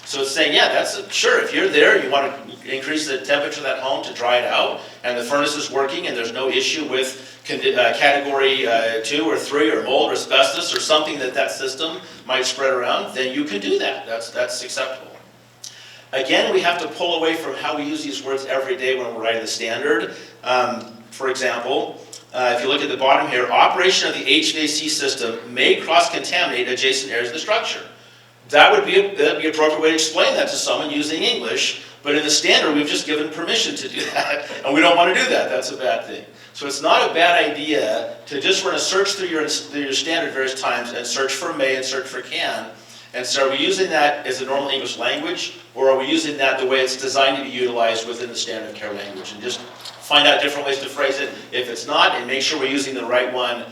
So it's saying, yeah, sure, if you're there, you want to increase the temperature of that home to dry it out, and the furnace is working and there's no issue with category 2 or 3 or mold or asbestos or something that system might spread around, then you can do that. That's acceptable. Again, we have to pull away from how we use these words every day when we're writing the standard. For example, if you look at the bottom here, operation of the HVAC system may cross-contaminate adjacent areas of the structure. That'd be an appropriate way to explain that to someone using English, but in the standard we've just given permission to do that, and we don't want to do that. That's a bad thing. So it's not a bad idea to just run a search through your standard various times and search for may and search for can. And so are we using that as a normal English language, or are we using that the way it's designed to be utilized within the standard of care language? And just find out different ways to phrase it if it's not, and make sure we're using the right one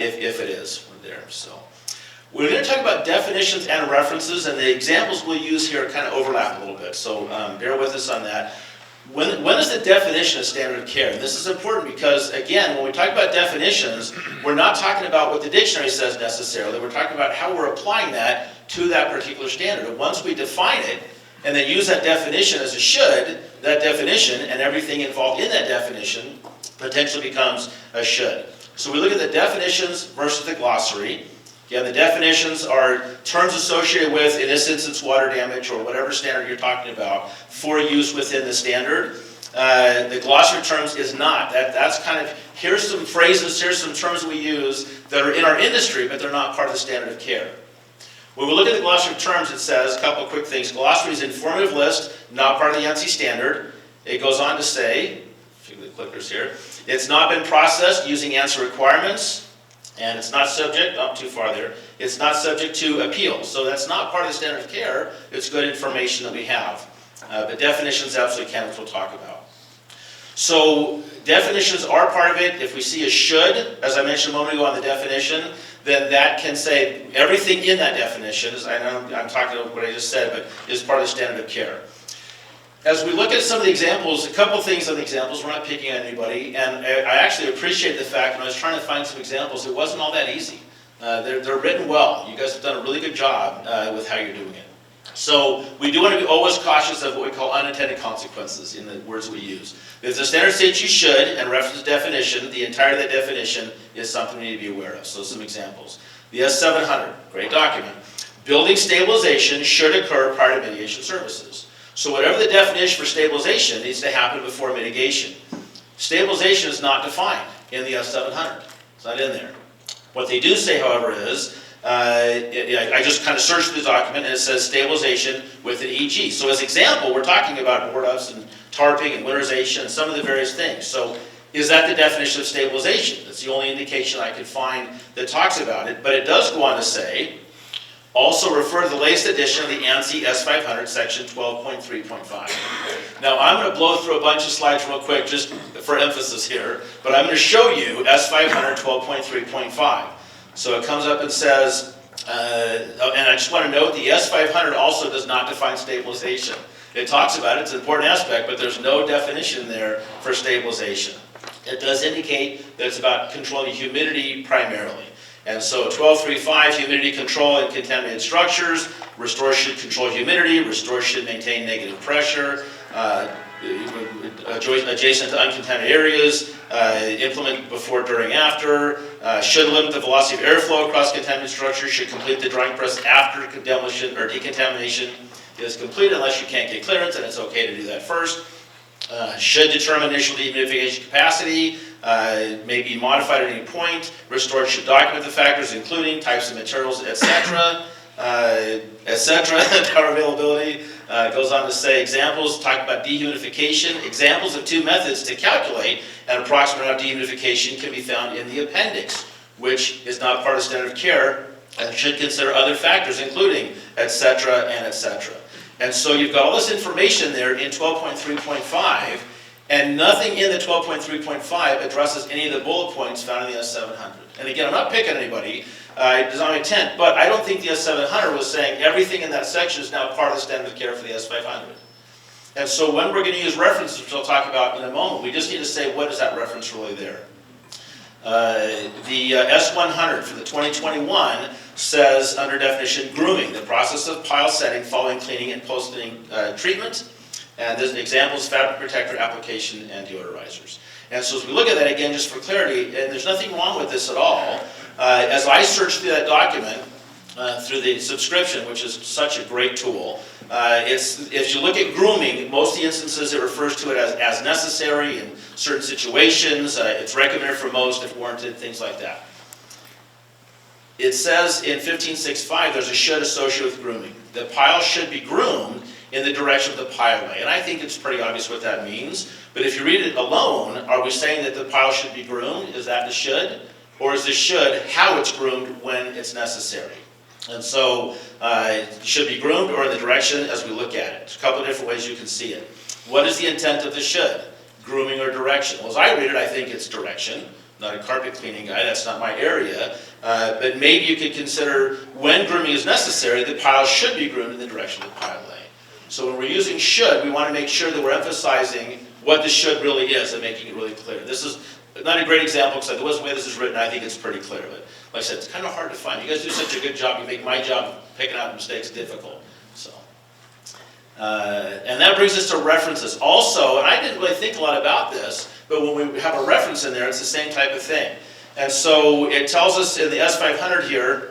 if it is there. So we're going to talk about definitions and references, and the examples we'll use here kind of overlap a little bit. So bear with us on that. When is the definition of standard of care? And this is important because, again, when we talk about definitions, we're not talking about what the dictionary says necessarily. We're talking about how we're applying that to that particular standard. And once we define it and then use that definition as a should, that definition and everything involved in that definition potentially becomes a should. So we look at the definitions versus the glossary. Again, the definitions are terms associated with, in this instance, water damage or whatever standard you're talking about for use within the standard. The glossary terms is not. That's kind of, here's some phrases, here's some terms we use that are in our industry, but they're not part of the standard of care. When we look at the glossary of terms, it says a couple of quick things. Glossary is an informative list, not part of the ANSI standard. It goes on to say, a few of the clickers here, it's not been processed using ANSI requirements. And it's not subject, up too far there, it's not subject to appeal. So that's not part of the standard of care. It's good information that we have. But definitions absolutely can, which we'll talk about. So definitions are part of it. If we see a should, as I mentioned a moment ago on the definition, then that can say everything in that definition, I know I'm talking about what I just said, but is part of the standard of care. As we look at some of the examples, a couple things on the examples, we're not picking on anybody, and I actually appreciate the fact when I was trying to find some examples, it wasn't all that easy. They're written well. You guys have done a really good job with how you're doing it. So we do want to be always cautious of what we call unintended consequences in the words we use. If the standard states you should and reference definition, the entirety of that definition is something we need to be aware of. So some examples. The S700, great document. Building stabilization should occur prior to mitigation services. So whatever the definition for stabilization needs to happen before mitigation. Stabilization is not defined in the S700. It's not in there. What they do say, however, is, I just kind of searched the document and it says stabilization with an EG. So as example, we're talking about board ups and tarping and winterization and some of the various things. So is that the definition of stabilization? That's the only indication I could find that talks about it. But it does go on to say, also refer to the latest edition of the ANSI S500, section 12.3.5. Now I'm going to blow through a bunch of slides real quick just for emphasis here, but I'm going to show you S500 12.3.5. So it comes up and says, and I just want to note the S500 also does not define stabilization. It talks about it, it's an important aspect, but there's no definition there for stabilization. It does indicate that it's about controlling humidity primarily. And so 12.3.5, humidity control in contaminated structures. Restore should control humidity. Restore should maintain negative pressure. Adjacent to uncontaminated areas. Implement before, during, after. Should limit the velocity of airflow across contaminated structures. Should complete the drying process after demolition or decontamination is completed unless you can't get clearance, and it's okay to do that first. Should determine initial dehumidification capacity. May be modified at any point. Restored should document the factors including types of materials, etc. Power availability. Goes on to say examples, talk about dehumidification. Examples of 2 methods to calculate an approximate amount of dehumidification can be found in the appendix, which is not part of standard of care and should consider other factors including etc. and etc. And so you've got all this information there in 12.3.5, and nothing in the 12.3.5 addresses any of the bullet points found in the S700. And again, I'm not picking anybody, it's not my intent, but I don't think the S700 was saying everything in that section is now part of the standard of care for the S500. And so when we're going to use references, which I'll talk about in a moment, we just need to say what is that reference really there. The S100 for the 2021 says under definition, grooming, the process of pile setting following cleaning and post-cleaning treatment. And there's examples, fabric protector application and deodorizers. And so as we look at that again, just for clarity, and there's nothing wrong with this at all, as I searched through that document, through the subscription, which is such a great tool, if you look at grooming, most of the instances it refers to it as necessary in certain situations. It's recommended for most if warranted, things like that. It says in 15.6.5 there's a should associated with grooming. The pile should be groomed in the direction of the pile lay. And I think it's pretty obvious what that means. But if you read it alone, are we saying that the pile should be groomed? Is that the should? Or is the should how it's groomed when it's necessary? And so it should be groomed or in the direction as we look at it. A couple of different ways you can see it. What is the intent of the should? Grooming or direction? Well, as I read it, I think it's direction. I'm not a carpet cleaning guy, that's not my area. But maybe you could consider when grooming is necessary, the pile should be groomed in the direction of the pile lay. So when we're using should, we want to make sure that we're emphasizing what the should really is and making it really clear. This is not a great example because the way this is written, I think it's pretty clear. But like I said, it's kind of hard to find. You guys do such a good job, you make my job picking out mistakes difficult. So, and that brings us to references. Also, and I didn't really think a lot about this, but when we have a reference in there, it's the same type of thing. And so it tells us in the S500 here,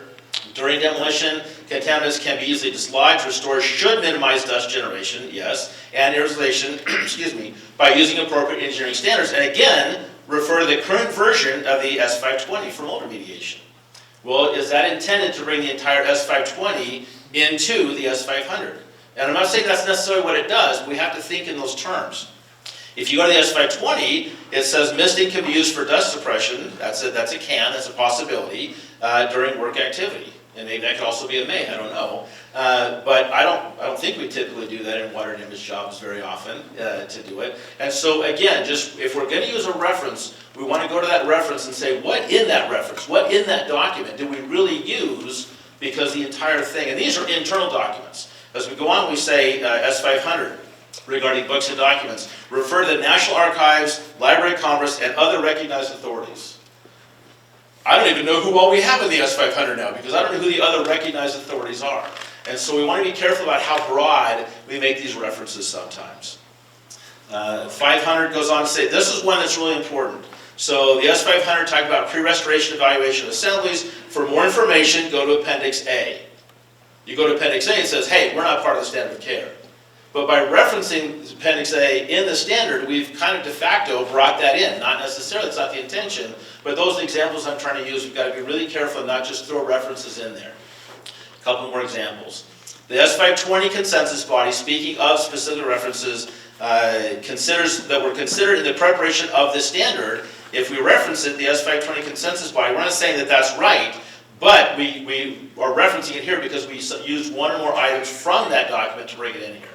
during demolition, contaminants can be easily dislodged. Restorers should minimize dust generation, yes, and aerosolation, excuse me, by using appropriate engineering standards. And again, refer to the current version of the S520 for mold remediation. Well, is that intended to bring the entire S520 into the S500? And I'm not saying that's necessarily what it does, but we have to think in those terms. If you go to the S520, it says misting can be used for dust suppression. That's a possibility during work activity. And maybe that could also be a may, I don't know. But I don't think we typically do that in water and image jobs very often to do it. And so again, just if we're going to use a reference, we want to go to that reference and say, what in that reference, what in that document do we really use? Because the entire thing, and these are internal documents. As we go on, we say S500 regarding books and documents. Refer to the National Archives, Library of Congress, and other recognized authorities. I don't even know who all we have in the S500 now because I don't know who the other recognized authorities are. And so we want to be careful about how broad we make these references sometimes. 500 goes on to say, this is one that's really important. So the S500 talks about pre-restoration evaluation of assemblies. For more information, go to Appendix A. You go to Appendix A, it says, hey, we're not part of the standard of care. But by referencing Appendix A in the standard, we've kind of de facto brought that in. Not necessarily, it's not the intention, but those are the examples I'm trying to use. We've got to be really careful and not just throw references in there. A couple more examples. The S520 consensus body, speaking of specific references, considers that were considered in the preparation of the standard. If we reference it, the S520 consensus body, we're not saying that that's right, but we are referencing it here because we used one or more items from that document to bring it in here.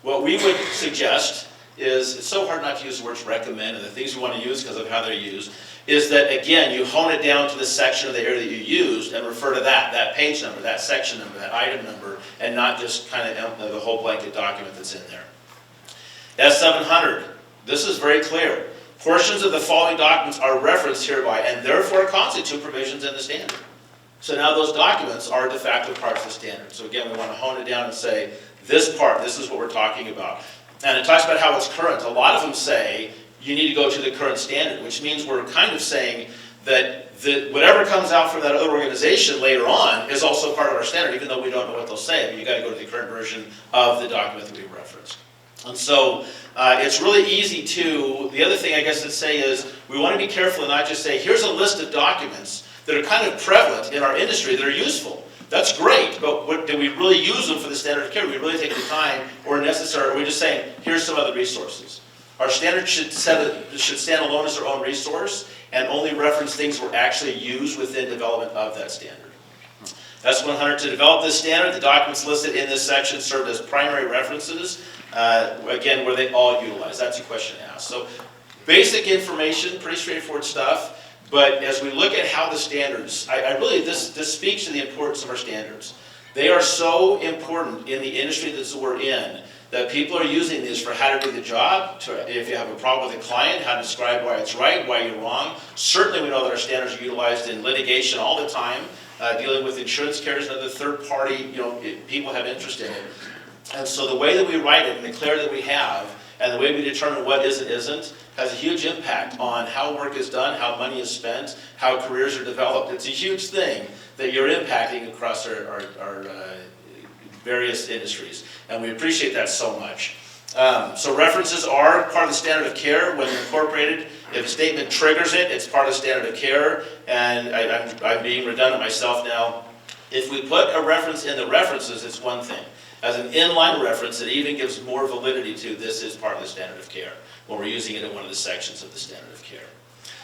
What we would suggest is, it's so hard not to use the words recommend and the things we want to use because of how they're used, is that again, you hone it down to the section of the area that you used and refer to that page number, that section number, that item number, and not just kind of the whole blanket document that's in there. S700, this is very clear. Portions of the following documents are referenced hereby and therefore constitute provisions in the standard. So now those documents are de facto parts of the standard. So again, we want to hone it down and say, this part, this is what we're talking about. And it talks about how it's current. A lot of them say you need to go to the current standard, which means we're kind of saying that whatever comes out from that other organization later on is also part of our standard, even though we don't know what they'll say. But you got to go to the current version of the document that we referenced. And so it's really easy to, the other thing I guess to say is we want to be careful and not just say, here's a list of documents that are kind of prevalent in our industry that are useful. That's great, but do we really use them for the standard of care? Do we really take the time or necessary? Or are we just saying, here's some other resources? Our standard should stand alone as their own resource and only reference things that were actually used within development of that standard. S100, to develop this standard, the documents listed in this section served as primary references, again, where they all utilize. That's a question asked. So basic information, pretty straightforward stuff. But as we look at how the standards, this speaks to the importance of our standards. They are so important in the industry that we're in that people are using these for how to do the job, if you have a problem with a client, how to describe why it's right, why you're wrong. Certainly we know that our standards are utilized in litigation all the time dealing with insurance carriers and other third party, people have interest in it. And so the way that we write it and the clarity that we have and the way we determine what is and isn't has a huge impact on how work is done, how money is spent, how careers are developed. It's a huge thing that you're impacting across our various industries, and we appreciate that so much. So references are part of the standard of care when they're incorporated. If a statement triggers it, it's part of the standard of care, and I'm being redundant myself now. If we put a reference in the references, it's one thing. As an inline reference, it even gives more validity to this is part of the standard of care when we're using it in one of the sections of the standard of care.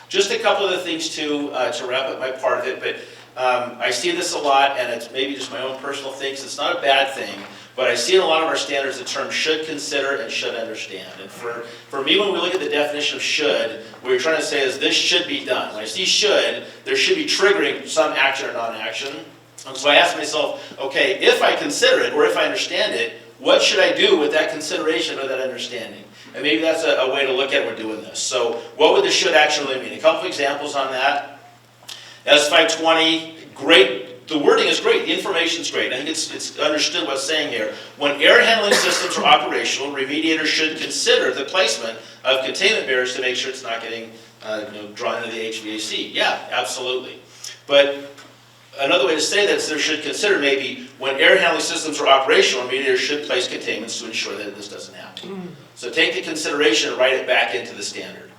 Just a couple of the things to wrap up my part of it, but I see this a lot, and it's maybe just my own personal thing, so it's not a bad thing, but I see in a lot of our standards the term should consider and should understand. And for me, when we look at the definition of should, what we're trying to say is this should be done. When I see should, there should be triggering some action or non-action. And so I ask myself, okay, if I consider it or if I understand it, what should I do with that consideration or that understanding? And maybe that's a way to look at it when we're doing this. So what would the should action really mean? A couple examples on that. S520, great. The wording is great. The information is great. I think it's understood what's saying here. When air handling systems are operational, remediators should consider the placement of containment barriers to make sure it's not getting drawn into the HVAC. Yeah, absolutely. But another way to say that is there should consider maybe when air handling systems are operational, remediators should place containments to ensure that this doesn't happen. So take the consideration and write it back into the standard.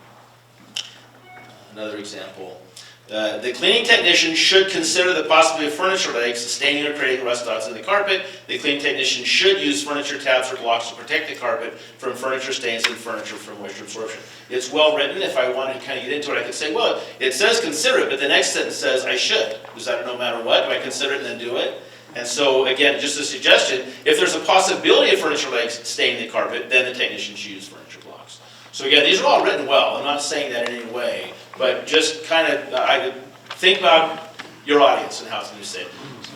Another example. The cleaning technician should consider the possibility of furniture legs staining or creating rust spots in the carpet. The cleaning technician should use furniture tabs or blocks to protect the carpet from furniture stains and furniture from moisture absorption. It's well written. If I wanted to kind of get into it, I could say, well, it says consider it, but the next sentence says I should. Does that no matter what? Do I consider it and then do it? And so, again, just a suggestion, if there's a possibility of furniture legs staining the carpet, then the technician should use furniture blocks. So again, these are all written well. I'm not saying that in any way, but just kind of think about your audience and how it's going to say.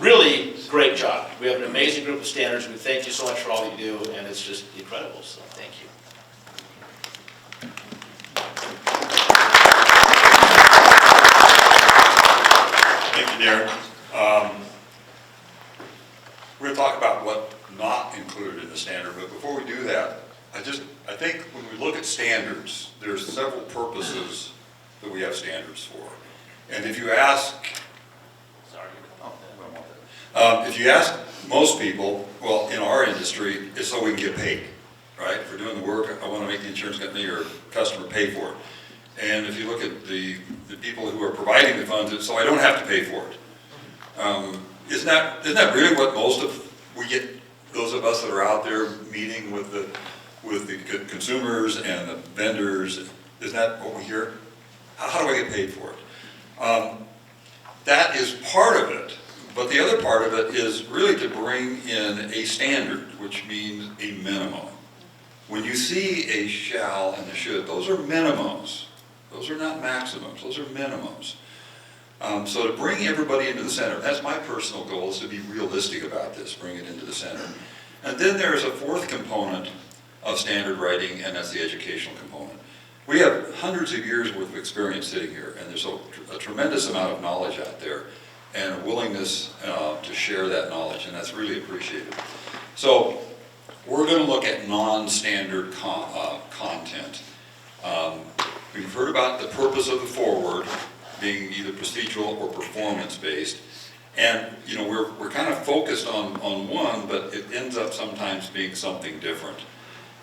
Really great job. We have an amazing group of standards. We thank you so much for all you do, and it's just incredible. So thank you. Thank you, Darren. We're going to talk about what not included in the standard, but before we do that, I think when we look at standards, there's several purposes that we have standards for. And if you ask, if you ask most people, well, in our industry, it's so we can get paid, right? If we're doing the work, I want to make the insurance company or customer pay for it. And if you look at the people who are providing the funds, it's so I don't have to pay for it. Isn't that really what we get, those of us that are out there meeting with the consumers and the vendors, isn't that what we hear? How do I get paid for it? That is part of it, but the other part of it is really to bring in a standard, which means a minimum. When you see a shall and a should, those are minimums. Those are not maximums, those are minimums. So to bring everybody into the center, that's my personal goal, is to be realistic about this, bring it into the center. And then there's a fourth component of standard writing, and that's the educational component. We have hundreds of years worth of experience sitting here, and there's a tremendous amount of knowledge out there, and a willingness to share that knowledge, and that's really appreciated. So we're going to look at non-standard content. We've heard about the purpose of the foreword being either procedural or performance-based, and we're kind of focused on one, but it ends up sometimes being something different.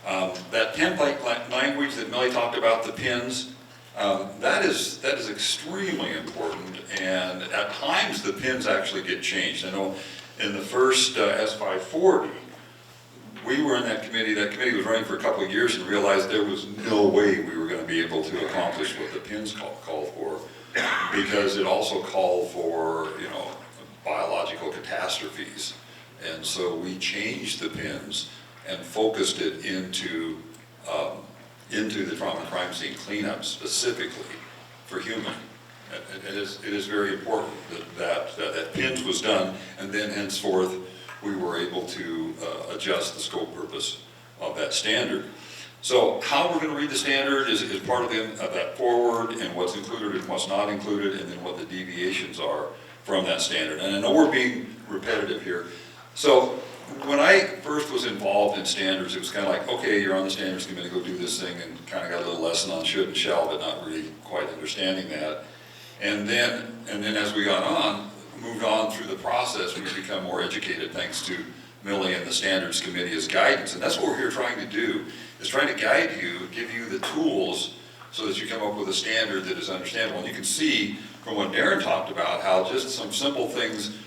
That template language that Millie talked about, the pins, that is extremely important, and at times the pins actually get changed. I know in the first S540, we were in that committee was running for a couple of years and realized there was no way we were going to be able to accomplish what the pins called for, because it also called for, biological catastrophes. And so we changed the pins and focused it into the trauma and crime scene cleanup specifically for human. It is very important that pins was done, and then henceforth we were able to adjust the scope purpose of that standard. So how we're going to read the standard is part of that forward, and what's included and what's not included, and then what the deviations are from that standard. And I know we're being repetitive here. So when I first was involved in standards, it was kind of like, okay, you're on the standards committee, go do this thing, and kind of got a little lesson on should and shall, but not really quite understanding that. And then as we got on, moved on through the process, we've become more educated thanks to Millie and the Standards Committee as guidance. And that's what we're here trying to do, is trying to guide you, give you the tools so that you come up with a standard that is understandable. And you can see from what Darren talked about, how just some simple things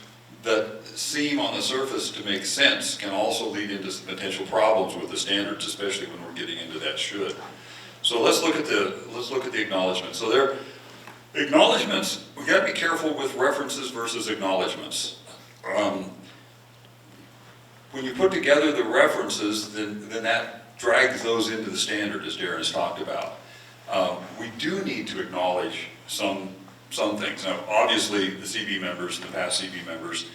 that seem on the surface to make sense can also lead into some potential problems with the standards, especially when we're getting into that should. So let's look at the acknowledgements. So there, acknowledgements, we got to be careful with references versus acknowledgements. When you put together the references, then that drags those into the standard, as Darren has talked about. We do need to acknowledge some things. Now, obviously, the CB members, the past CB members,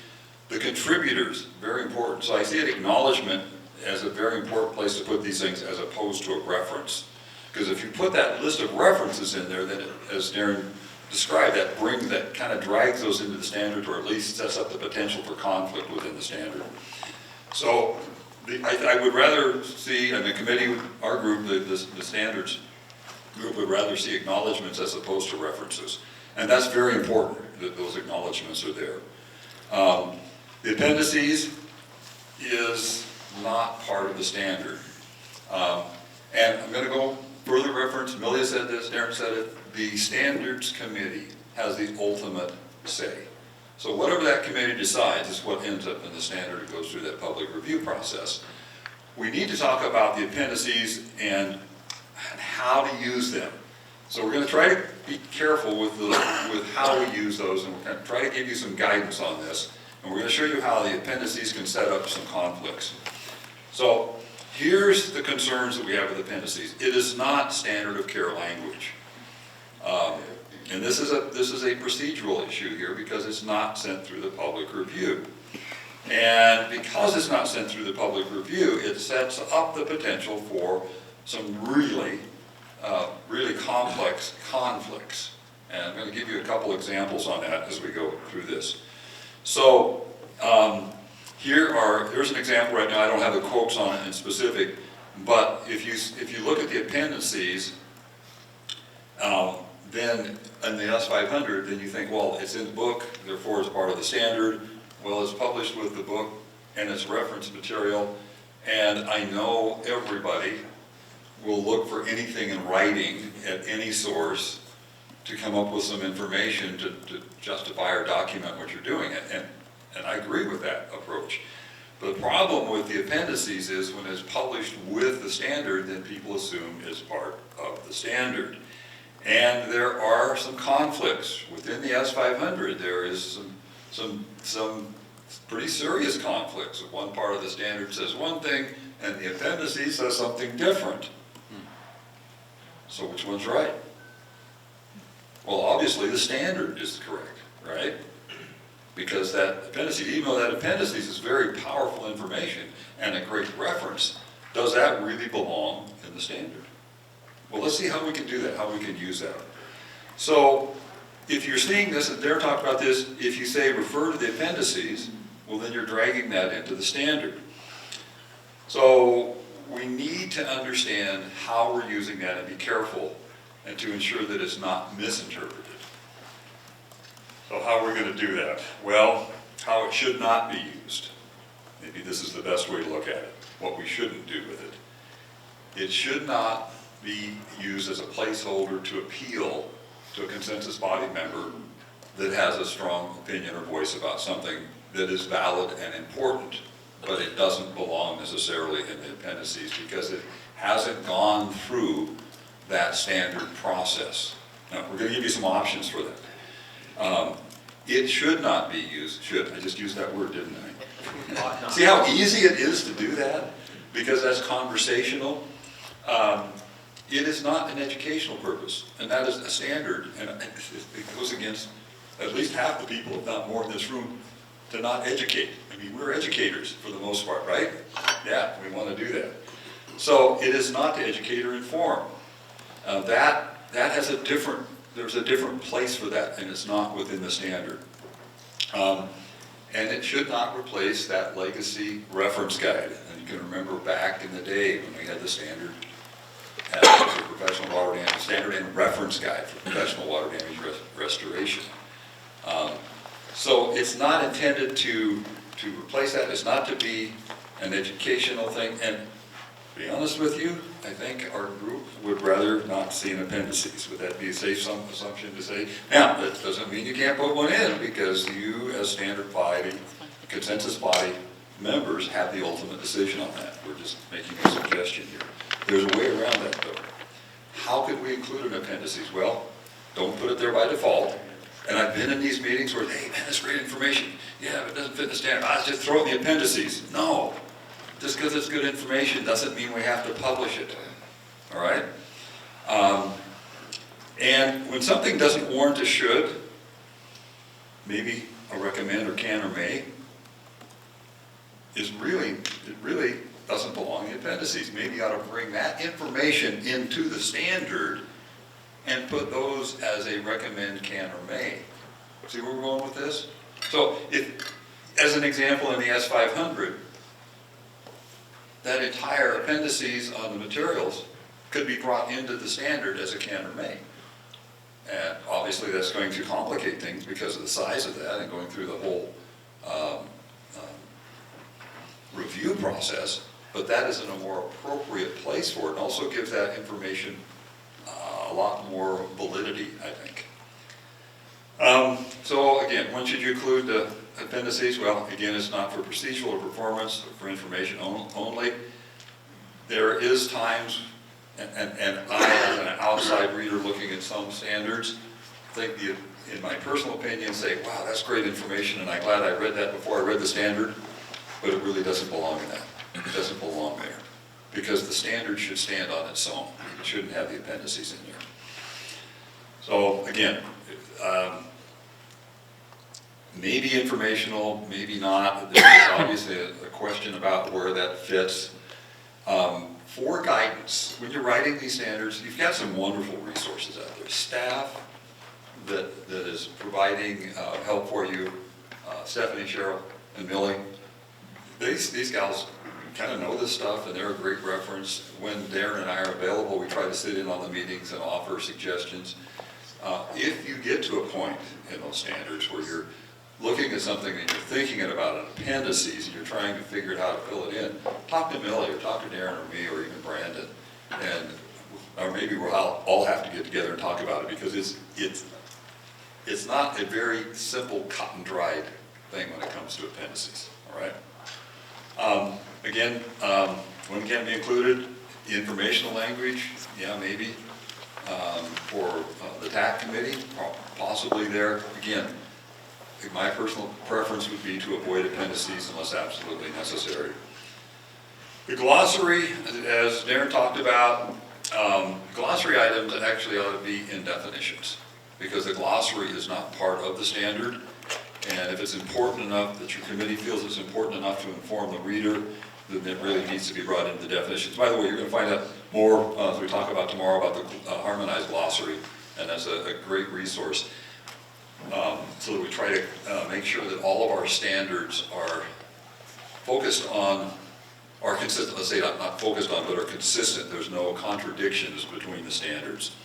the contributors, very important. So I see an acknowledgement as a very important place to put these things as opposed to a reference. Because if you put that list of references in there, then it, as Darren described, that kind of drags those into the standard, or at least sets up the potential for conflict within the standard. So I would rather see, and the committee, our group, the standards group would rather see acknowledgements as opposed to references. And that's very important that those acknowledgements are there. The appendices is not part of the standard. And I'm going to go further reference, Amelia said this, Darren said it, the standards committee has the ultimate say. So whatever that committee decides is what ends up in the standard. It goes through that public review process. We need to talk about the appendices and how to use them. So we're going to try to be careful with how we use those, and we're going to try to give you some guidance on this. And we're going to show you how the appendices can set up some conflicts. So here's the concerns that we have with appendices. It is not standard of care language. And this is a procedural issue here because it's not sent through the public review. And because it's not sent through the public review, it sets up the potential for some really complex conflicts. And I'm going to give you a couple examples on that as we go through this. So here's an example right now. I don't have the quotes on it in specific, but if you look at the appendices, then in the S500, then you think, well, it's in the book, therefore it's part of the standard. Well, it's published with the book and it's reference material, and I know everybody will look for anything in writing at any source to come up with some information to justify or document what you're doing. And I agree with that approach. The problem with the appendices is when it's published with the standard, then people assume it's part of the standard. And there are some conflicts within the S500. There is some pretty serious conflicts. One part of the standard says one thing, and the appendices says something different. So which one's right? Well, obviously the standard is correct, right? Because that appendices, even though that appendices is very powerful information and a great reference, does that really belong in the standard? Well, let's see how we can do that, how we can use that. So if you're seeing this, and Darren talked about this, if you say refer to the appendices, well, then you're dragging that into the standard. So we need to understand how we're using that and be careful and to ensure that it's not misinterpreted. So how are we going to do that? Well, how it should not be used. Maybe this is the best way to look at it, what we shouldn't do with it. It should not be used as a placeholder to appeal to a consensus body member that has a strong opinion or voice about something that is valid and important, but it doesn't belong necessarily in the appendices because it hasn't gone through that standard process. Now, we're going to give you some options for that. It should not be used, I just used that word, didn't I? See how easy it is to do that? Because that's conversational. It is not an educational purpose, and that is a standard, and it goes against at least half the people, if not more in this room, to not educate. I mean, we're educators for the most part, right? Yeah, we want to do that. So it is not to educate or inform. That has there's a different place for that, and it's not within the standard. And it should not replace that legacy reference guide. And you can remember back in the day when we had the standard professional water damage, standard and reference guide for professional water damage restoration. So it's not intended to replace that. It's not to be an educational thing. And to be honest with you, I think our group would rather not see an appendices. Would that be a safe assumption to say? Now, that doesn't mean you can't put one in, because you, as standard body, consensus body members, have the ultimate decision on that. We're just making a suggestion here. There's a way around that, though. How could we include an appendices? Well, don't put it there by default. And I've been in these meetings where, hey, man, that's great information. Yeah, but it doesn't fit the standard. I just throw it in the appendices. No. Just because it's good information doesn't mean we have to publish it. All right? And when something doesn't warrant a should, maybe a recommend or can or may, it really doesn't belong in the appendices. Maybe you ought to bring that information into the standard and put those as a recommend, can, or may. See where we're going with this? So if, as an example in the S500, that entire appendices on the materials could be brought into the standard as a can or may. And obviously that's going to complicate things because of the size of that and going through the whole review process, but that is in a more appropriate place for it, and also gives that information a lot more validity, I think. So again, when should you include the appendices? Well, again, it's not for procedural or performance, for information only. There is times, and I, as an outside reader looking at some standards, think, in my personal opinion, say, wow, that's great information, and I'm glad I read that before I read the standard, but it really doesn't belong in that. It doesn't belong there, because the standard should stand on its own. It shouldn't have the appendices in there. So again, maybe informational, maybe not. There's obviously a question about where that fits. For guidance, when you're writing these standards, you've got some wonderful resources out there. Staff that is providing help for you, Stephanie, Cheryl, and Millie. These gals kind of know this stuff, and they're a great reference. When Darren and I are available, we try to sit in on the meetings and offer suggestions. If you get to a point in those standards where you're looking at something and you're thinking about an appendices and you're trying to figure out how to fill it in, talk to Millie or talk to Darren or me or even Brandon, or maybe we'll all have to get together and talk about it, because it's not a very simple cut and dried thing when it comes to appendices. All right. Again, when can be included? The informational language, yeah, maybe. For the TAC committee, possibly there. Again, my personal preference would be to avoid appendices unless absolutely necessary. The glossary, as Darren talked about, glossary items actually ought to be in definitions, because the glossary is not part of the standard. And if it's important enough that your committee feels it's important enough to inform the reader, then it really needs to be brought into definitions. By the way, you're going to find out more as we talk about tomorrow about the harmonized glossary, and that's a great resource. So that we try to make sure that all of our standards are focused on, are consistent, let's say not focused on, but are consistent. There's no contradictions between the standards.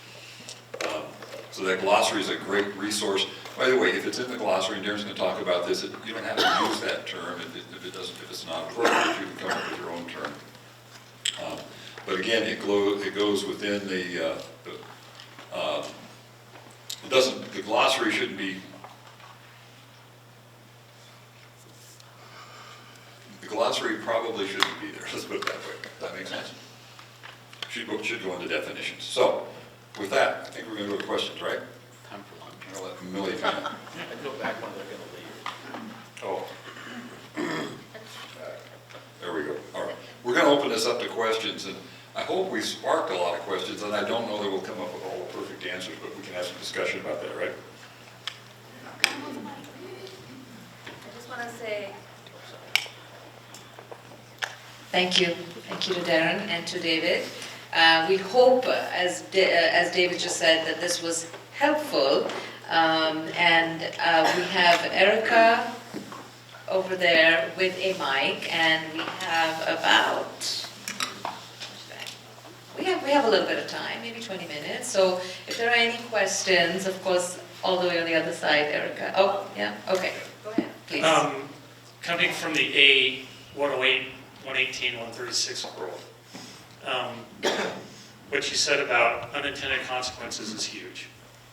So that glossary is a great resource. By the way, if it's in the glossary, and Darren's going to talk about this, you don't have to use that term if it's not appropriate. You can come up with your own term. But again, it goes within the the glossary shouldn't be, the glossary probably shouldn't be there. Let's put it that way. Does that make sense? Should go into definitions. So, with that, I think we're going to go to questions, right? Time for lunch. I'm going to let Millie kind of. I go back when they're going to leave. Oh. There we go. All right. We're going to open this up to questions, and I hope we sparked a lot of questions, and I don't know that we'll come up with all the perfect answers, but we can have some discussion about that, right? I just want to say thank you. Thank you to Darren and to David. We hope, as David just said, that this was helpful. And we have Erica over there with a mic, and we have about, we have a little bit of time, maybe 20 minutes. So if there are any questions, of course, all the way on the other side, Erica. Oh, yeah, okay, go ahead, please. Coming from the A 108, 118, 136 world, what you said about unintended consequences is huge,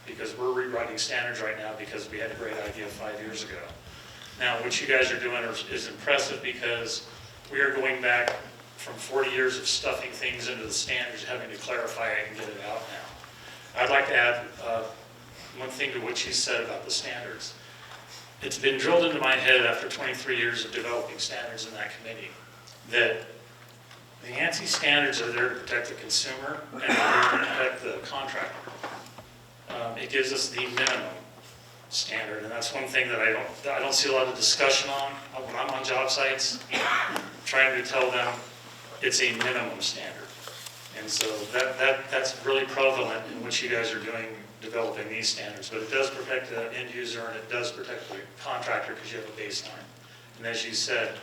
because we're rewriting standards right now because we had a great idea 5 years ago. Now, what you guys are doing is impressive, because we are going back from 40 years of stuffing things into the standards, having to clarify it and get it out now. I'd like to add one thing to what you said about the standards. It's been drilled into my head after 23 years of developing standards in that committee that the ANSI standards are there to protect the consumer and they're there to protect the contractor. It gives us the minimum standard, and that's one thing that I don't see a lot of discussion on when I'm on job sites, trying to tell them it's a minimum standard. And so that's really prevalent in what you guys are doing, developing these standards. But it does protect the end user, and it does protect the contractor, because you have a baseline. And as you said,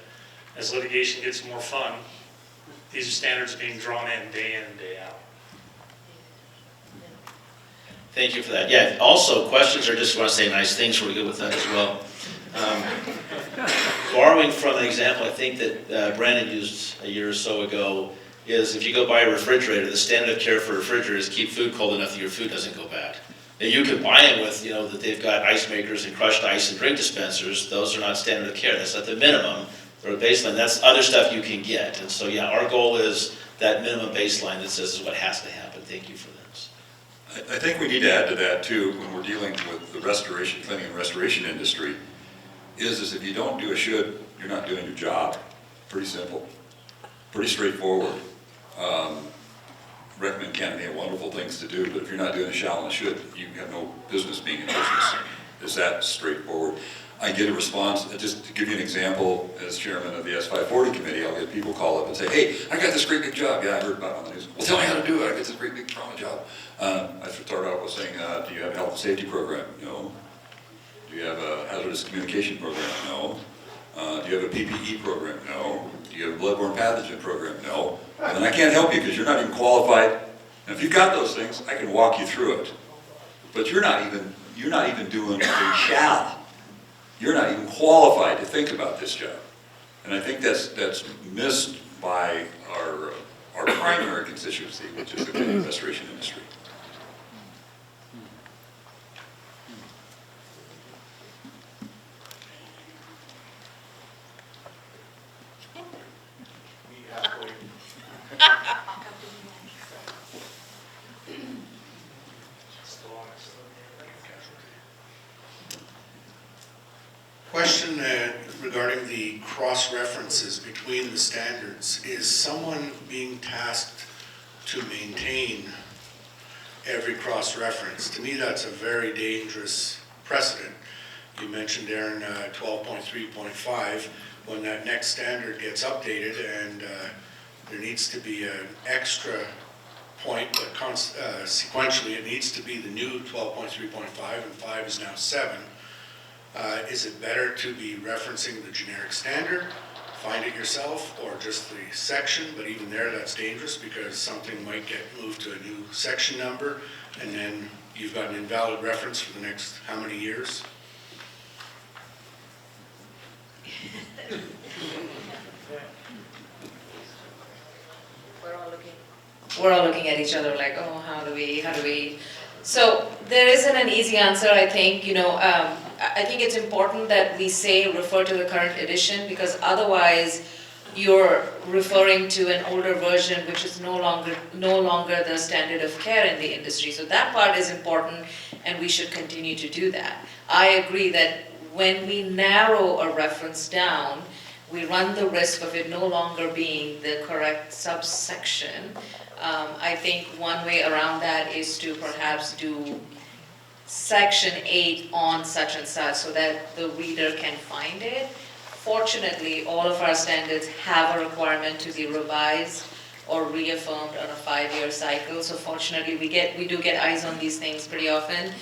as litigation gets more fun, these are standards being drawn in and day out. Thank you for that. Yeah, also, questions or just want to say nice things, we're good with that as well. Borrowing from an example I think that Brandon used a year or so ago is if you go buy a refrigerator, the standard of care for refrigerators is keep food cold enough that your food doesn't go bad. Now you can buy them with, that they've got ice makers and crushed ice and drink dispensers. Those are not standard of care. That's at the minimum or a baseline. That's other stuff you can get. And so, yeah, our goal is that minimum baseline that says is what has to happen. Thank you for this. I think we need to add to that too, when we're dealing with the restoration, cleaning and restoration industry, is if you don't do a should, you're not doing your job. Pretty simple, pretty straightforward. Recommend can be wonderful things to do, but if you're not doing a shall and a should, you have no business being in business. It's that straightforward. I get a response, just to give you an example, as chairman of the S540 committee, I'll get people call up and say, hey, I got this great big job. Yeah, I heard about it on the news. Well, tell me how to do it. I got this great big trauma job. I start out with saying, do you have a health and safety program? No. Do you have a hazardous communication program? No. Do you have a PPE program? No. Do you have a bloodborne pathogen program? No. And then I can't help you because you're not even qualified. And if you've got those things, I can walk you through it. But you're not even doing a shall. You're not even qualified to think about this job. And I think that's missed by our primary constituency, which is the cleaning and restoration industry. Question regarding the cross-references between the standards. Is someone being tasked to maintain every cross-reference? To me, that's a very dangerous precedent. You mentioned, Aaron, 12.3.5, when that next standard gets updated, and there needs to be an extra point, but sequentially it needs to be the new 12.3.5, and 5 is now 7. Is it better to be referencing the generic standard, find it yourself, or just the section? But even there, that's dangerous, because something might get moved to a new section number, and then you've got an invalid reference for the next how many years? We're all looking at each other like, oh, how do we? So there isn't an easy answer, I think. I think it's important that we refer to the current edition, because otherwise you're referring to an older version which is no longer the standard of care in the industry. So that part is important, and we should continue to do that. I agree that when we narrow a reference down, we run the risk of it no longer being the correct subsection. I think one way around that is to perhaps do section 8 on such and such, so that the reader can find it. Fortunately, all of our standards have a requirement to be revised or reaffirmed on a 5-year cycle. So fortunately, we do get eyes on these things pretty often.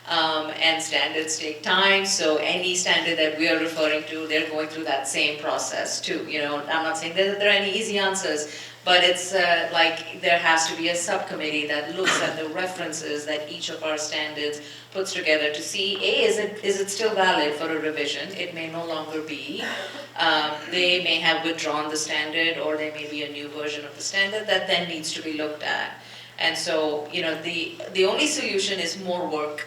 And standards take time, so any standard that we are referring to, they're going through that same process too. I'm not saying that there are any easy answers, but it's like there has to be a subcommittee that looks at the references that each of our standards puts together to see, is it still valid for a revision? It may no longer be. They may have withdrawn the standard, or there may be a new version of the standard that then needs to be looked at. And so, the only solution is more work,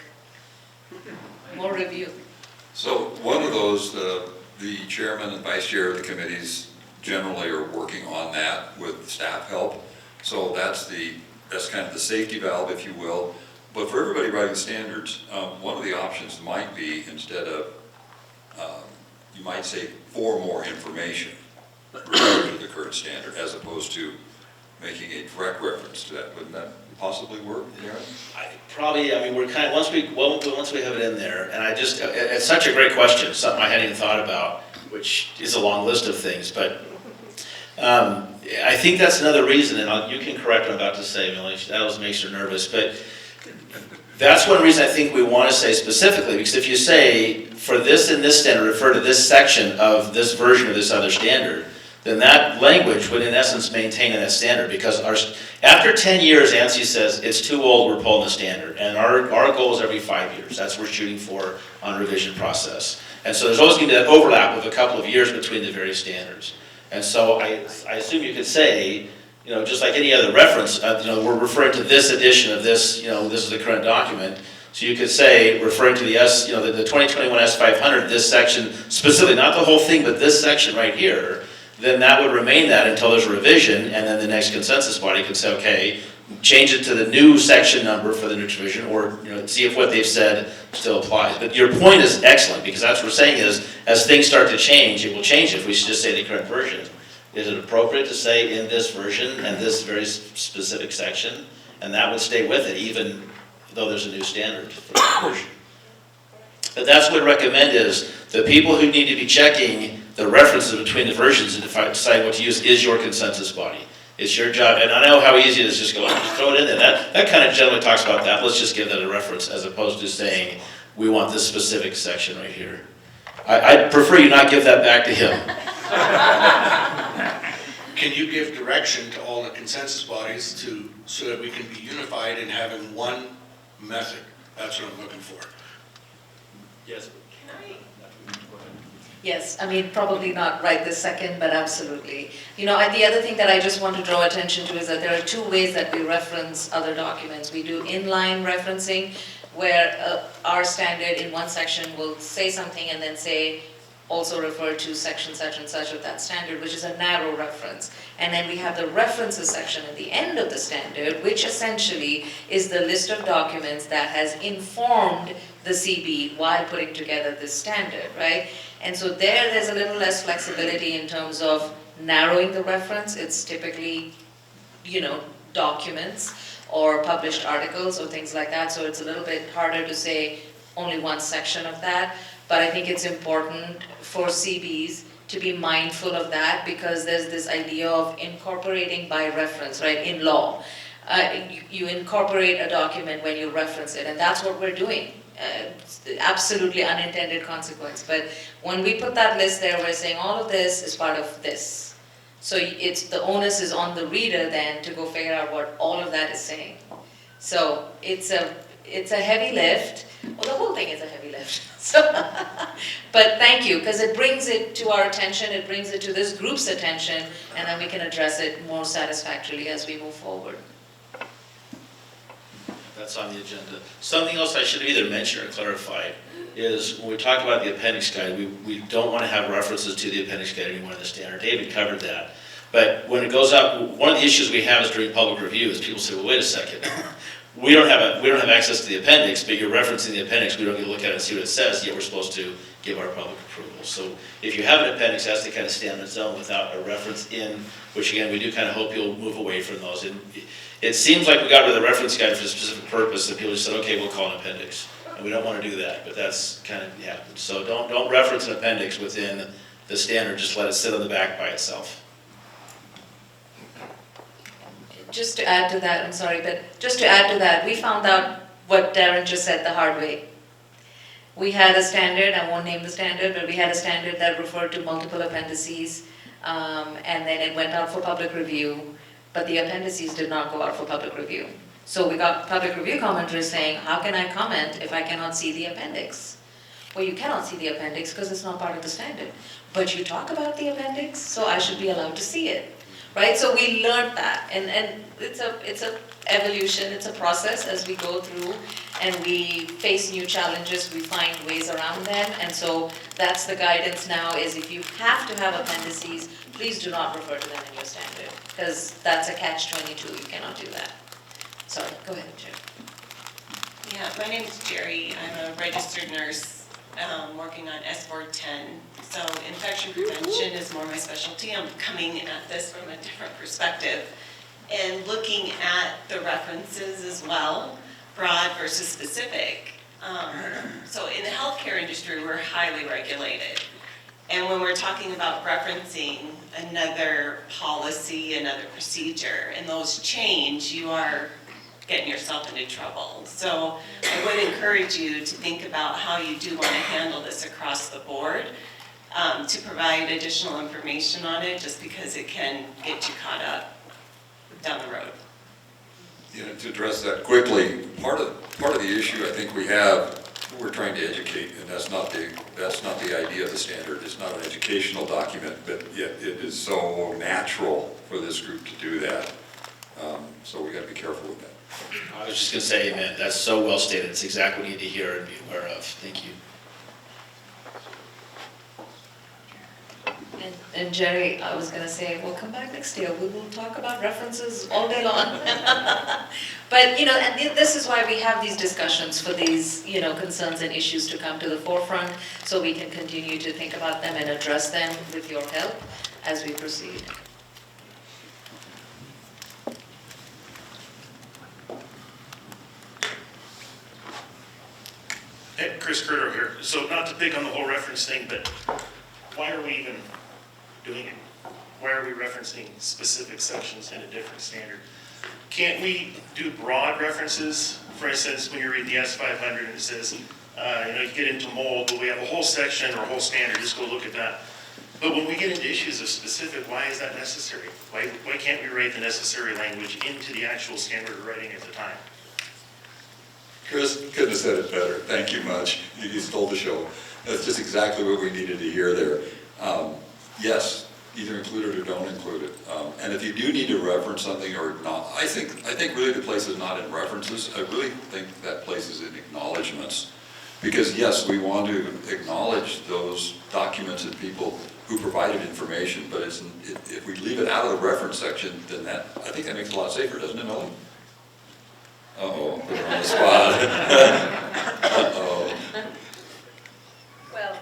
more review. So one of those, the chairman and vice chair of the committees generally are working on that with staff help. So that's kind of the safety valve, if you will. But for everybody writing standards, one of the options might be, instead of, you might say, for more information related to the current standard, as opposed to making a direct reference to that. Wouldn't that possibly work? Yeah. We're kind of, once we have it in there, and it's such a great question, something I hadn't even thought about, which is a long list of things, but I think that's another reason, and you can correct what I'm about to say, Millie, that always makes her nervous, but that's one reason I think we want to say specifically, because if you say, for this and this standard, refer to this section of this version of this other standard, then that language would in essence maintain that standard, because after 10 years, ANSI says it's too old, we're pulling the standard, and our goal is every 5 years. That's what we're shooting for on revision process. And so there's always going to be that overlap of a couple of years between the various standards. And so I assume you could say, just like any other reference, we're referring to this edition of this, this is the current document. So you could say, referring to the the 2021 S500, this section specifically, not the whole thing, but this section right here, then that would remain that until there's a revision, and then the next consensus body can say, okay, change it to the new section number for the next revision, or see if what they've said still applies. But your point is excellent, because that's what we're saying is, as things start to change, it will change if we should just say the current version. Is it appropriate to say in this version and this very specific section? And that would stay with it, even though there's a new standard for that version. But that's what I recommend is, the people who need to be checking the references between the versions and decide what to use is your consensus body. It's your job, and I know how easy it is just go, just throw it in there. That kind of generally talks about that. Let's just give that a reference, as opposed to saying, we want this specific section right here. I'd prefer you not give that back to him. Can you give direction to all the consensus bodies so that we can be unified in having one method? That's what I'm looking for. Yes. Yes, probably not right this second, but absolutely. The other thing that I just want to draw attention to is that there are two ways that we reference other documents. We do inline referencing, where our standard in one section will say something and then say, also refer to section such and such of that standard, which is a narrow reference. And then we have the references section at the end of the standard, which essentially is the list of documents that has informed the CB while putting together this standard, right? And so there's a little less flexibility in terms of narrowing the reference. It's typically, documents or published articles or things like that. So it's a little bit harder to say only one section of that. But I think it's important for CBs to be mindful of that, because there's this idea of incorporating by reference, right, in law. You incorporate a document when you reference it, and that's what we're doing. Absolutely unintended consequence. But when we put that list there, we're saying all of this is part of this. So the onus is on the reader then to go figure out what all of that is saying. So it's a heavy lift. Well, the whole thing is a heavy lift. So, but thank you, because it brings it to our attention, it brings it to this group's attention, and then we can address it more satisfactorily as we move forward. That's on the agenda. Something else I should have either mentioned or clarified is, when we talk about the appendix guide, we don't want to have references to the appendix guide anymore in the standard. David covered that. But when it goes up, one of the issues we have is during public review is people say, well, wait a second. We don't have access to the appendix, but you're referencing the appendix. We don't get to look at it and see what it says, yet we're supposed to give our public approval. So if you have an appendix, it has to kind of stand on its own without a reference in, which again, we do kind of hope you'll move away from those. And it seems like we got rid of the reference guide for a specific purpose, and people just said, okay, we'll call it an appendix. And we don't want to do that, but that's kind of happened. So don't reference an appendix within the standard, just let it sit on the back by itself. Just to add to that, I'm sorry, but just to add to that, we found out what Darren just said the hard way. We had a standard, I won't name the standard, but we had a standard that referred to multiple appendices, and then it went out for public review, but the appendices did not go out for public review. So we got public review commenters saying, how can I comment if I cannot see the appendix? Well, you cannot see the appendix because it's not part of the standard. But you talk about the appendix, so I should be allowed to see it, right? So we learned that, and it's a evolution, it's a process as we go through and we face new challenges, we find ways around them, and so that's the guidance now is if you have to have appendices, please do not refer to them in your standard, because that's a catch-22, you cannot do that. Sorry, go ahead, Jerry. Yeah, my name is Jerry. I'm a registered nurse working on S410. So infection prevention is more my specialty. I'm coming at this from a different perspective and looking at the references as well, broad versus specific. So in the healthcare industry, we're highly regulated. And when we're talking about referencing another policy, another procedure, and those change, you are getting yourself into trouble. So I would encourage you to think about how you do want to handle this across the board, to provide additional information on it, just because it can get you caught up down the road. Yeah, to address that quickly, part of the issue I think we have, we're trying to educate, and that's not the idea of the standard. It's not an educational document, but yet it is so natural for this group to do that. So we got to be careful with that. I was just gonna say, man, that's so well stated. It's exactly what we need to hear and be aware of. Thank you. And Jerry, I was gonna say, well, come back next year, we will talk about references all day long. But, and this is why we have these discussions for these, concerns and issues to come to the forefront, so we can continue to think about them and address them with your help as we proceed. Hey, Chris Curto here. So not to pick on the whole reference thing, but why are we even doing it? Why are we referencing specific sections in a different standard? Can't we do broad references? For instance, when you read the S500 and it says, you get into mold, but we have a whole section or a whole standard, just go look at that. But when we get into issues of specific, why is that necessary? Why can't we write the necessary language into the actual standard writing at the time? Chris couldn't have said it better. Thank you much. You stole the show. That's just exactly what we needed to hear there. Yes, either include it or don't include it. And if you do need to reference something or not, I think really the place is not in references. I really think that place is in acknowledgements. Because yes, we want to acknowledge those documents and people who provided information, but if we leave it out of the reference section, then I think that makes it a lot safer, doesn't it, Melanie? Uh-oh, put her on the spot. Uh-oh. Well,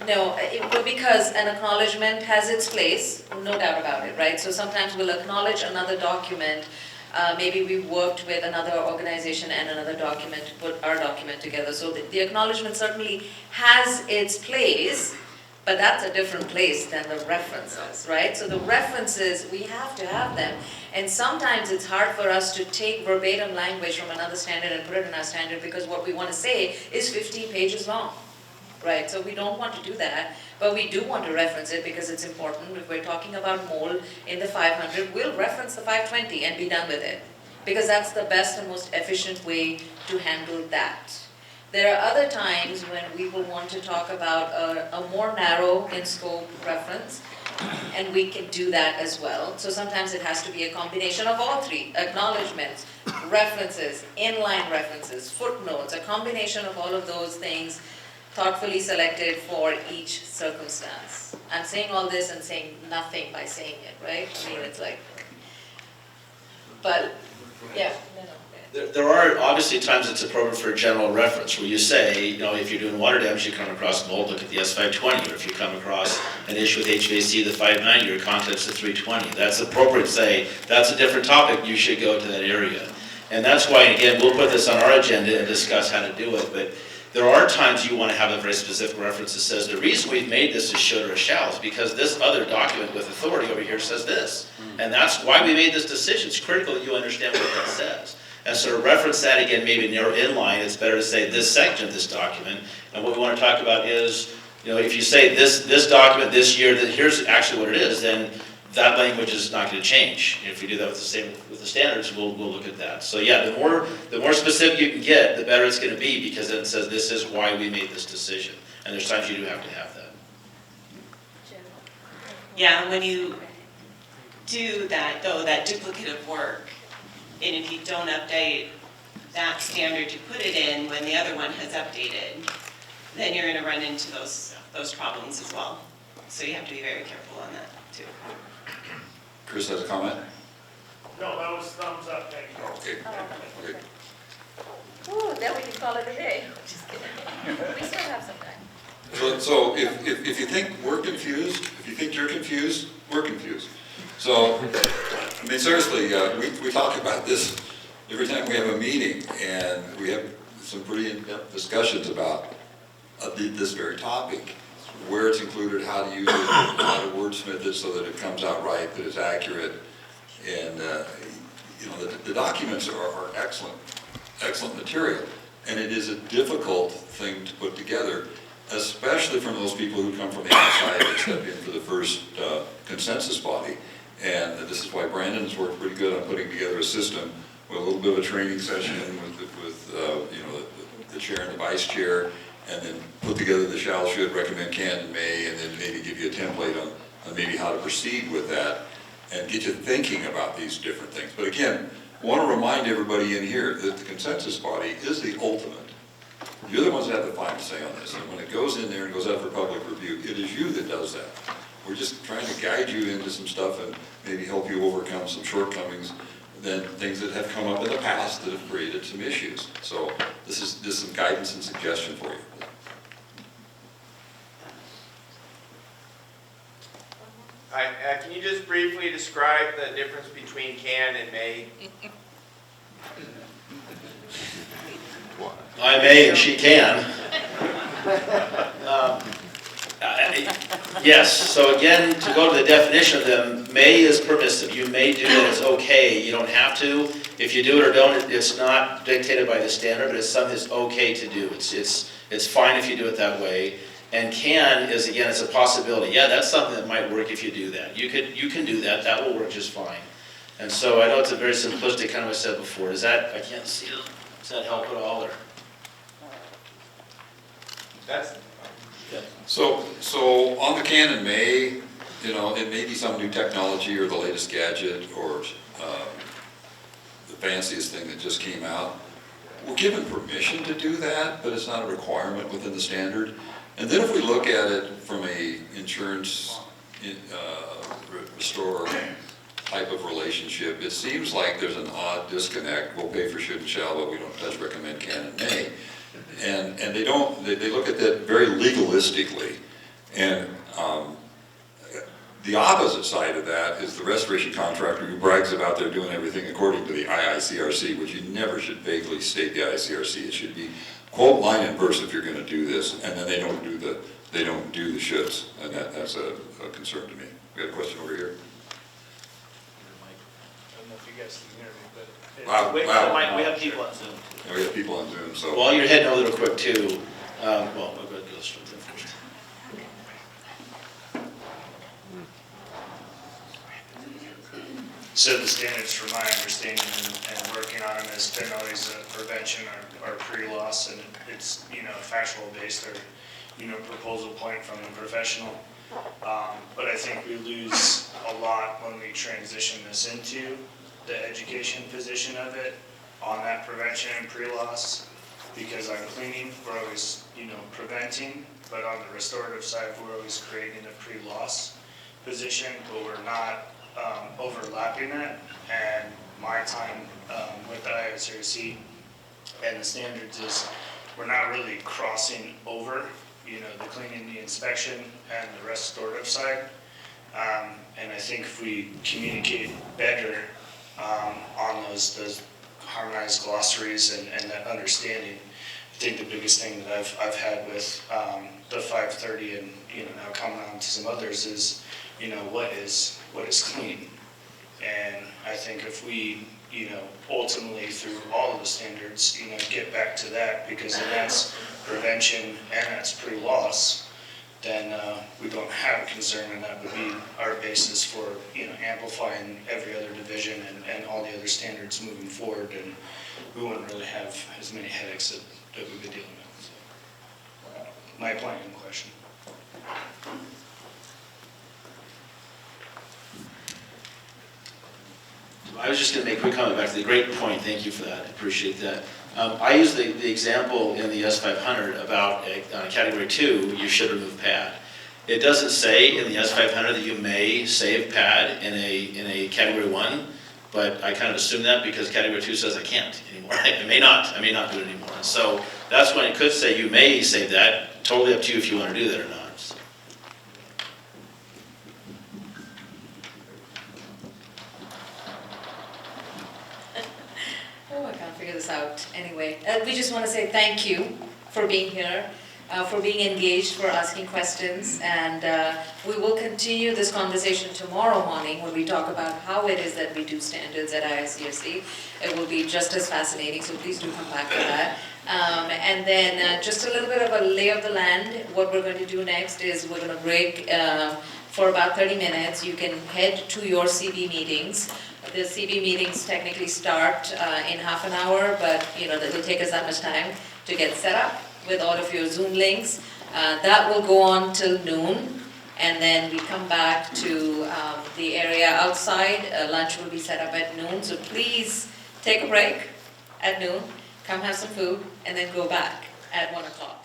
no, because an acknowledgement has its place, no doubt about it, right? So sometimes we'll acknowledge another document, maybe we worked with another organization and another document to put our document together. So the acknowledgement certainly has its place, but that's a different place than the references, right? So the references, we have to have them. And sometimes it's hard for us to take verbatim language from another standard and put it in our standard because what we want to say is 15 pages long, right? So we don't want to do that, but we do want to reference it because it's important. If we're talking about mold in the 500, we'll reference the 520 and be done with it because that's the best and most efficient way to handle that. There are other times when we will want to talk about a more narrow in scope reference, and we can do that as well. So sometimes it has to be a combination of all three: acknowledgements, references, inline references, footnotes, a combination of all of those things thoughtfully selected for each circumstance. I'm saying all this and saying nothing by saying it, right? I mean, it's like, but, yeah. There are obviously times it's appropriate for a general reference where you say, if you're doing water damage, you come across mold, look at the S520, or if you come across an issue with HVAC, the 590, or context of 320. That's appropriate to say, that's a different topic, you should go to that area. And that's why, again, we'll put this on our agenda and discuss how to do it, but There are times you want to have a very specific reference that says, the reason we've made this a should or a shall is because this other document with authority over here says this. And that's why we made this decision. It's critical that you understand what that says. And so to reference that again, maybe near inline, it's better to say this section of this document. And what we want to talk about is, if you say this document this year, that here's actually what it is, then that language is not going to change. If you do that with the standards, we'll look at that. So yeah, the more specific you can get, the better it's going to be, because then it says this is why we made this decision. And there's times you do have to have that. Yeah, when you do that, though, that duplicative work, and if you don't update that standard you put it in when the other one has updated, then you're going to run into those problems as well. So you have to be very careful on that too. Chris has a comment? No, that was thumbs up, thank you. Okay. Okay. Ooh, then we can call it a day. Just kidding. We still have some time. So if you think we're confused, if you think you're confused, we're confused. So, I mean, seriously, we talk about this every time we have a meeting, and we have some pretty in-depth discussions about this very topic, where it's included, how to use it, how to wordsmith it so that it comes out right, that it's accurate. And, the documents are excellent material. And it is a difficult thing to put together, especially from those people who come from the outside and step in for the first consensus body. And this is why Brandon has worked pretty good on putting together a system with a little bit of a training session with the chair and the vice chair, and then put together the shall, should, recommend, can, and may, and then maybe give you a template on maybe how to proceed with that and get you thinking about these different things. But again, I want to remind everybody in here that the consensus body is the ultimate. You're the ones that have the final say on this, and when it goes in there and goes out for public review, it is you that does that. We're just trying to guide you into some stuff and maybe help you overcome some shortcomings, than things that have come up in the past that have created some issues. So this is some guidance and suggestion for you. Can you just briefly describe the difference between can and may? I may and she can. Yes, so again, to go to the definition of them, may is permissive. You may do it, it's okay. You don't have to. If you do it or don't, it's not dictated by the standard, but it's something that's okay to do. It's fine if you do it that way. And can is, again, it's a possibility. Yeah, that's something that might work if you do that. You can do that. That will work just fine. And so I know it's a very simplistic, kind of what I said before. Does that, I can't see it. Does that help at all? Or? That's, So on the can and may, it may be some new technology or the latest gadget or the fanciest thing that just came out. We're given permission to do that, but it's not a requirement within the standard. And then if we look at it from a insurance restorer type of relationship, it seems like there's an odd disconnect. We'll pay for should and shall, but we don't touch, recommend, can, and may. And they look at that very legalistically. And the opposite side of that is the restoration contractor who brags about they're doing everything according to the IICRC, which you never should vaguely state the IICRC. It should be quote, line and verse if you're going to do this, and then they don't do the shoulds, and that's a concern to me. We had a question over here. I don't know if you guys can hear me, but. Wow, We have people on Zoom. Yeah, we have people on Zoom, so. While you're heading over there quick too, well, we'll go ahead and go straight there first. So the standards, from my understanding and working on them, has been always prevention or pre-loss, and it's, factual based or, proposal point from the professional. But I think we lose a lot when we transition this into the education position of it on that prevention and pre-loss, because on cleaning, we're always, preventing, but on the restorative side, we're always creating a pre-loss position, but we're not overlapping that. And my time with the IICRC and the standards is we're not really crossing over, the cleaning, the inspection, and the restorative side. And I think if we communicate better on those harmonized glossaries and that understanding, I think the biggest thing that I've had with the 530 and, now coming on to some others is, what is clean? And I think if we, ultimately through all of the standards, get back to that, because then that's prevention and that's pre-loss, then we don't have a concern, and that would be our basis for, amplifying every other division and all the other standards moving forward, and we wouldn't really have as many headaches that we've been dealing with. So, my planning question. I was just going to make a quick comment back to the great point. Thank you for that. I appreciate that. I use the example in the S500 about on category 2, you should remove pad. It doesn't say in the S500 that you may save pad in a category 1, but I kind of assume that because category 2 says I can't anymore. I may not do it anymore. So that's when it could say you may save that. Totally up to you if you want to do that or not. Oh, I can't figure this out. Anyway, we just want to say thank you for being here, for being engaged, for asking questions, and we will continue this conversation tomorrow morning when we talk about how it is that we do standards at IICRC. It will be just as fascinating, so please do come back for that. And then just a little bit of a lay of the land. What we're going to do next is we're going to break for about 30 minutes. You can head to your CB meetings. The CB meetings technically start in half an hour, but that will take us that much time to get set up with all of your Zoom links. That will go on till noon, and then we come back to the area outside. Lunch will be set up at noon, so please take a break at noon, come have some food, and then go back at 1 o'clock.